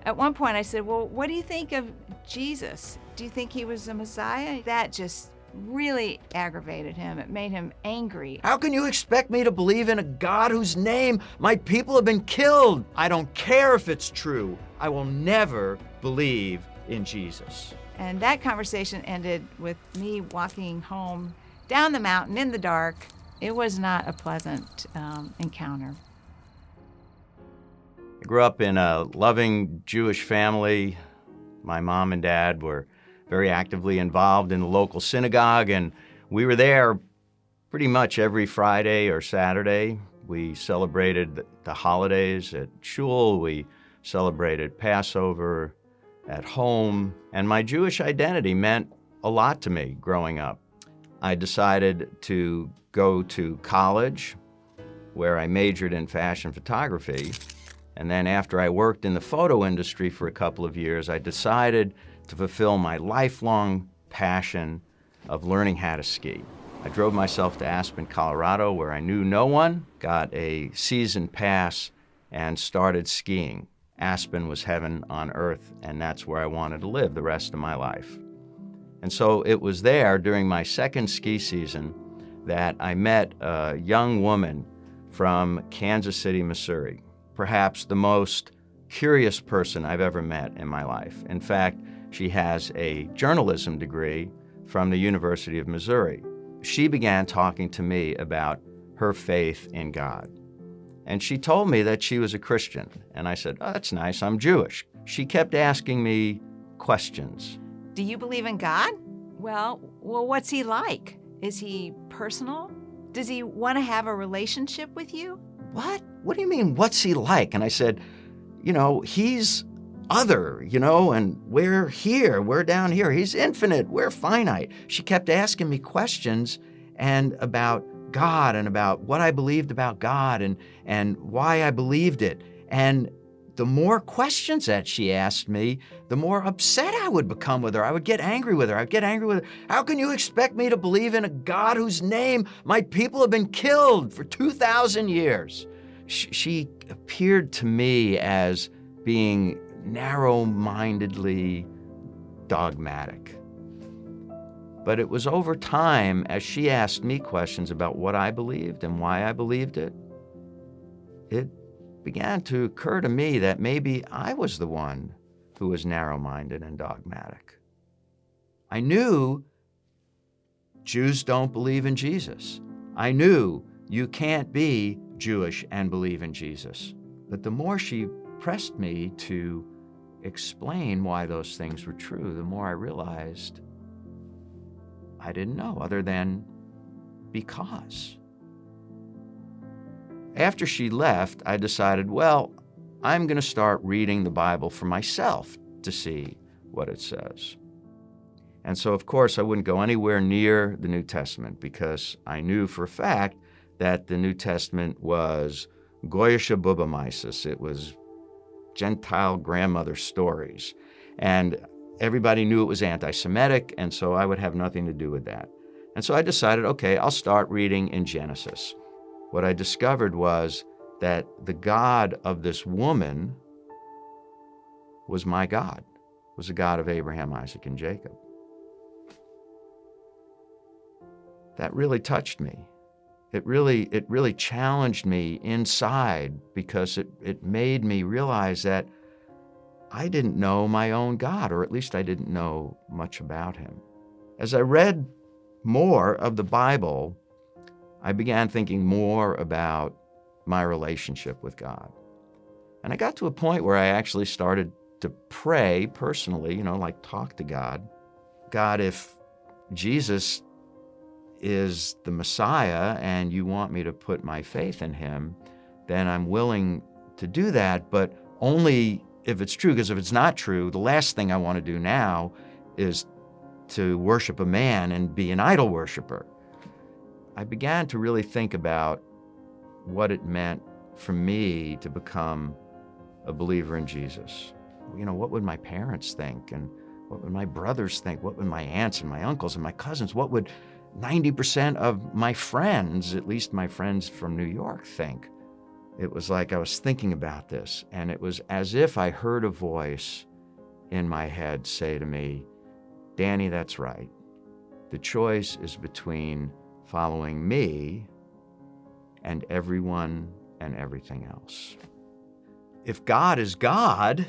At one point I said, well, what do you think of Jesus? Do you think he was the Messiah? That just really aggravated him. It made him angry. How can you expect me to believe in a God whose name my people have been killed? I don't care if it's true. I will never believe in Jesus. And that conversation ended with me walking home down the mountain in the dark. It was not a pleasant encounter. I grew up in a loving Jewish family. My mom and dad were very actively involved in the local synagogue, and we were there pretty much every Friday or Saturday. We celebrated the holidays at shul. We celebrated Passover at home, and my Jewish identity meant a lot to me growing up. I decided to go to college, where I majored in fashion photography. And then after I worked in the photo industry for a couple of years, I decided to fulfill my lifelong passion of learning how to ski. I drove myself to Aspen, Colorado, where I knew no one, got a season pass, and started skiing. Aspen was heaven on earth, and that's where I wanted to live the rest of my life. And so it was there during my second ski season that I met a young woman from Kansas City, Missouri, perhaps the most curious person I've ever met in my life. In fact, she has a journalism degree from the University of Missouri. She began talking to me about her faith in God. And she told me that she was a Christian. And I said, oh, that's nice, I'm Jewish. She kept asking me questions. Do you believe in God? Well, what's he like? Is he personal? Does he want to have a relationship with you? What? What do you mean, what's he like? And I said, he's other, and we're here, we're down here. He's infinite, we're finite. She kept asking me questions and about God and about what I believed about God and why I believed it. And the more questions that she asked me, the more upset I would become with her. I would get angry with her. How can you expect me to believe in a God whose name my people have been killed for 2,000 years? She appeared to me as being narrow-mindedly dogmatic. But it was over time, as she asked me questions about what I believed and why I believed it, it began to occur to me that maybe I was the one who was narrow-minded and dogmatic. I knew Jews don't believe in Jesus. I knew you can't be Jewish and believe in Jesus. But the more she pressed me to explain why those things were true, the more I realized I didn't know, other than because. After she left, I decided, well, I'm going to start reading the Bible for myself to see what it says. And so, of course, I wouldn't go anywhere near the New Testament because I knew for a fact that the New Testament was Goyisha Bubamaisis. It was Gentile grandmother stories. And everybody knew it was anti-Semitic, and so I would have nothing to do with that. And so I decided, okay, I'll start reading in Genesis. What I discovered was that the God of this woman was my God, was the God of Abraham, Isaac, and Jacob. That really touched me. It really challenged me inside because it made me realize that I didn't know my own God, or at least I didn't know much about him. As I read more of the Bible, I began thinking more about my relationship with God. And I got to a point where I actually started to pray personally, like talk to God. God, if Jesus is the Messiah and you want me to put my faith in him, then I'm willing to do that, but only if it's true, because if it's not true, the last thing I want to do now is to worship a man and be an idol worshiper. I began to really think about what it meant for me to become a believer in Jesus. What would my parents think? And what would my brothers think? What would my aunts and my uncles and my cousins, what would 90% of my friends, at least my friends from New York, think? it was like I was thinking about this, and it was as if I heard a voice in my head say to me, Danny, that's right. The choice is between following me and everyone and everything else. If God is God,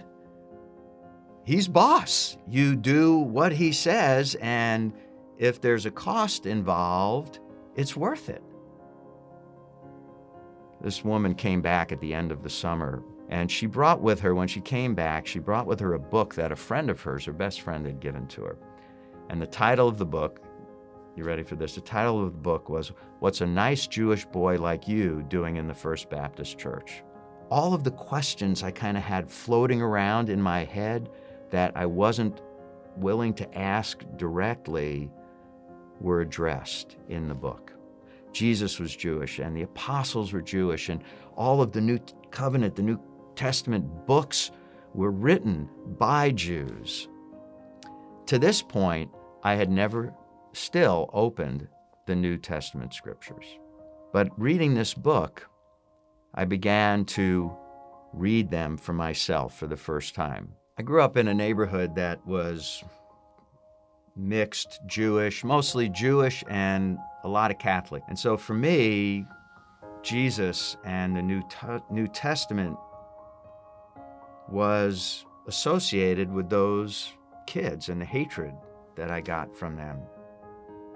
He's boss. You do what He says, and if there's a cost involved, it's worth it. This woman came back at the end of the summer, and she brought with her, when she came back, she brought with her a book that a friend of hers, her best friend, had given to her. And the title of the book, you ready for this? The title of the book was, What's a Nice Jewish Boy Like You Doing in the First Baptist Church? All of the questions I kind of had floating around in my head that I wasn't willing to ask directly were addressed in the book. Jesus was Jewish, and the apostles were Jewish, and all of the New Covenant, the New Testament books were written by Jews. To this point, I had never still opened the New Testament scriptures. But reading this book, I began to read them for myself for the first time. I grew up in a neighborhood that was mixed Jewish, mostly Jewish and a lot of Catholic. And so for me, Jesus and the New Testament was associated with those kids and the hatred that I got from them.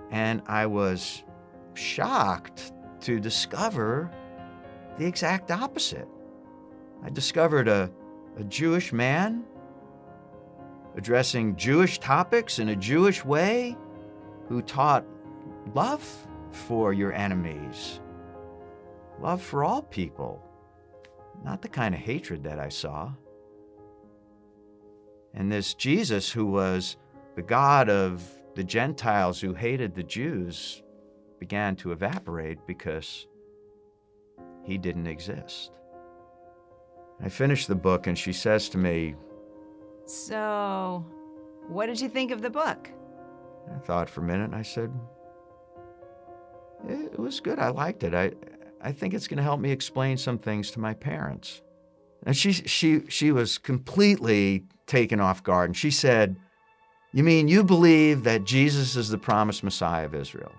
And I was shocked to discover the exact opposite. I discovered a Jewish man addressing Jewish topics in a Jewish way who taught love for your enemies, love for all people, not the kind of hatred that I saw. And this Jesus, who was the God of the Gentiles who hated the Jews, began to evaporate because He didn't exist. I finished the book, and she says to me, So, what did you think of the book? I thought for a minute, and I said, it was good. I liked it. I think it's going to help me explain some things to my parents. And she was completely taken off guard, and she said, you mean you believe that Jesus is the promised Messiah of Israel?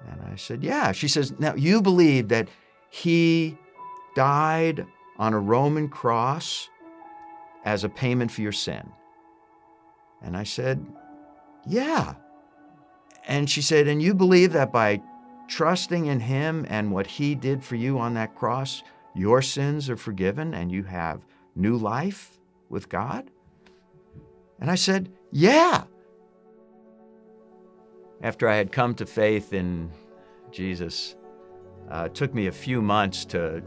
And I said, yeah. She says, now you believe that He died on a Roman cross as a payment for your sin? And I said, yeah. And she said, and you believe that by trusting in Him and what He did for you on that cross, your sins are forgiven and you have new life with God? And I said, yeah. After I had come to faith in Jesus, it took me a few months to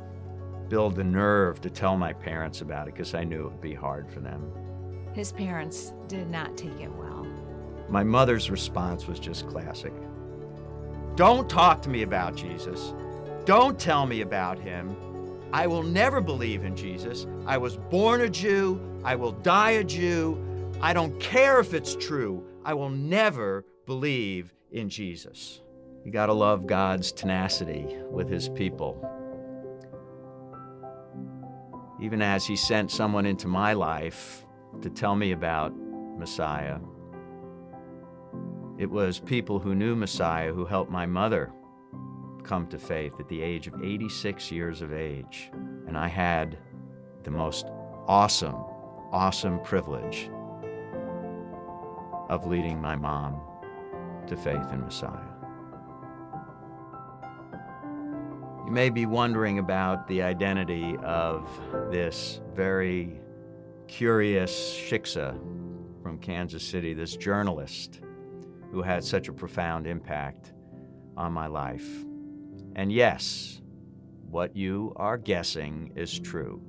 build the nerve to tell my parents about it because I knew it would be hard for them. His parents did not take it well. My mother's response was just classic. Don't talk to me about Jesus. Don't tell me about Him. I will never believe in Jesus. I was born a Jew. I will die a Jew. I don't care if it's true. I will never believe in Jesus. You gotta love God's tenacity with His people. Even as He sent someone into my life to tell me about Messiah, it was people who knew Messiah who helped my mother come to faith at the age of 86 years of age. And I had the most awesome privilege of leading my mom to faith in Messiah. You may be wondering about the identity of this very curious shiksa from Kansas City, this journalist who had such a profound impact on my life. And yes, what you are guessing is true.